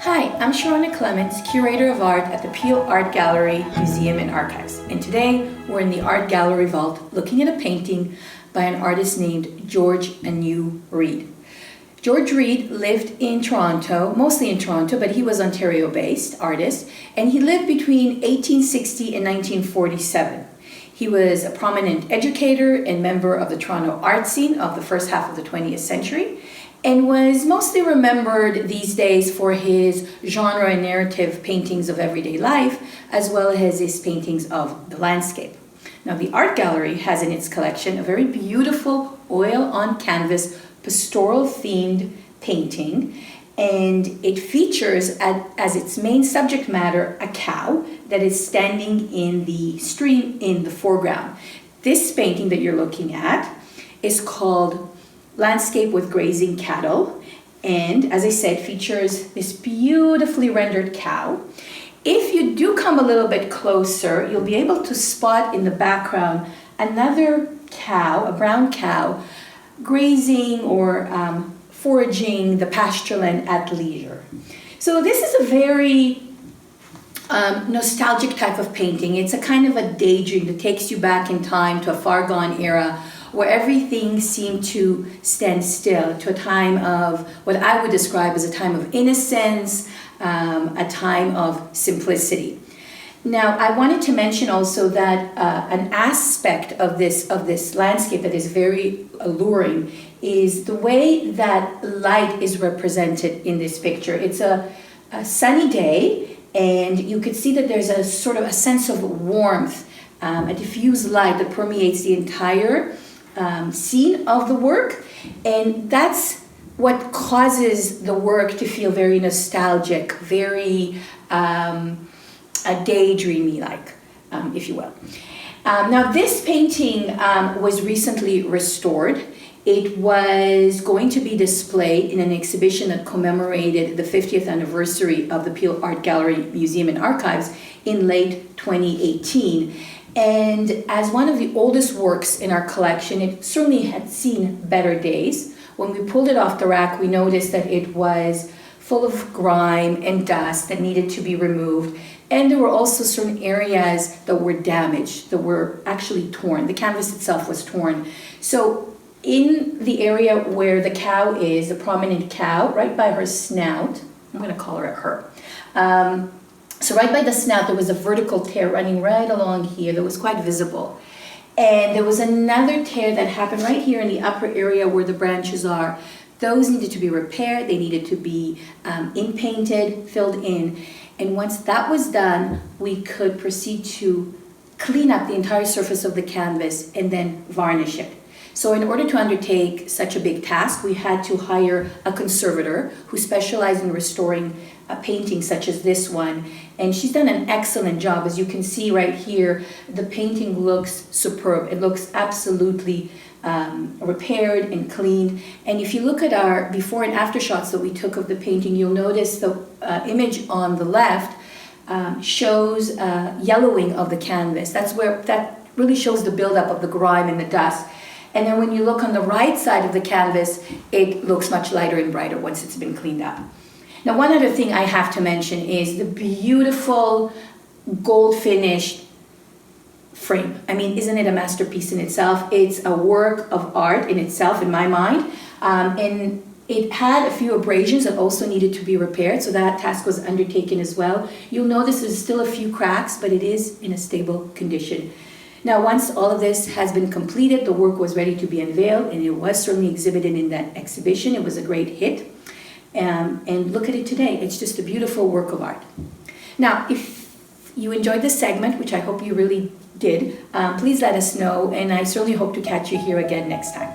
Hi, I'm Sharona Clements, curator of art at the Peel Art Gallery, Museum and Archives. And today we're in the art gallery vault looking at a painting by an artist named George Reid. George Reid lived in Toronto, mostly in Toronto, but he was Ontario-based artist, and he lived between 1860 and 1947. He was a prominent educator and member of the Toronto art scene of the first half of the 20th century, and was mostly remembered these days for his genre and narrative paintings of everyday life, as well as his paintings of the landscape. Now, the art gallery has in its collection a very beautiful oil-on-canvas pastoral-themed painting, and it features as its main subject matter a cow that is standing in the stream in the foreground. This painting that you're looking at is called Landscape with Grazing Cattle, and as I said, features this beautifully rendered cow. If you do come a little bit closer, you'll be able to spot in the background another cow, a brown cow, grazing or foraging the pasture land at leisure. So this is a very nostalgic type of painting. It's a kind of a daydream that takes you back in time to a far gone era where everything seemed to stand still, to a time of what I would describe as a time of innocence, a time of simplicity. Now, I wanted to mention also that an aspect of this landscape that is very alluring is the way that light is represented in this picture. It's a sunny day, and you could see that there's a sort of a sense of warmth, a diffuse light that permeates the entire scene of the work, and that's what causes the work to feel very nostalgic, very daydreamy like, if you will. Now, this painting was recently restored. It was going to be displayed in an exhibition that commemorated the 50th anniversary of the Peel Art Gallery, Museum and Archives in late 2018. And as one of the oldest works in our collection, it certainly had seen better days. When we pulled it off the rack, we noticed that it was full of grime and dust that needed to be removed. And there were also certain areas that were damaged, that were actually torn. The canvas itself was torn. So in the area where the cow is, the prominent cow, right by her snout, I'm going to call her her. So right by the snout, there was a vertical tear running right along here that was quite visible. And there was another tear that happened right here in the upper area where the branches are. Those needed to be repaired. They needed to be in-painted, filled in. And once that was done, we could proceed to clean up the entire surface of the canvas and then varnish it. So in order to undertake such a big task, we had to hire a conservator who specialized in restoring a painting such as this one. And she's done an excellent job. As you can see right here, the painting looks superb. It looks absolutely repaired and cleaned. And if you look at our before and after shots that we took of the painting, you'll notice the image on the left shows yellowing of the canvas. That really shows the buildup of the grime and the dust. And then when you look on the right side of the canvas, it looks much lighter and brighter once it's been cleaned up. Now, one other thing I have to mention is the beautiful gold finished frame. I mean, isn't it a masterpiece in itself? It's a work of art in itself, in my mind. And it had a few abrasions that also needed to be repaired, so that task was undertaken as well. You'll notice there's still a few cracks, but it is in a stable condition. Now, once all of this has been completed, the work was ready to be unveiled, and it was certainly exhibited in that exhibition. It was a great hit. And look at it today. It's just a beautiful work of art. Now, if you enjoyed this segment, which I hope you really did, please let us know, and I certainly hope to catch you here again next time.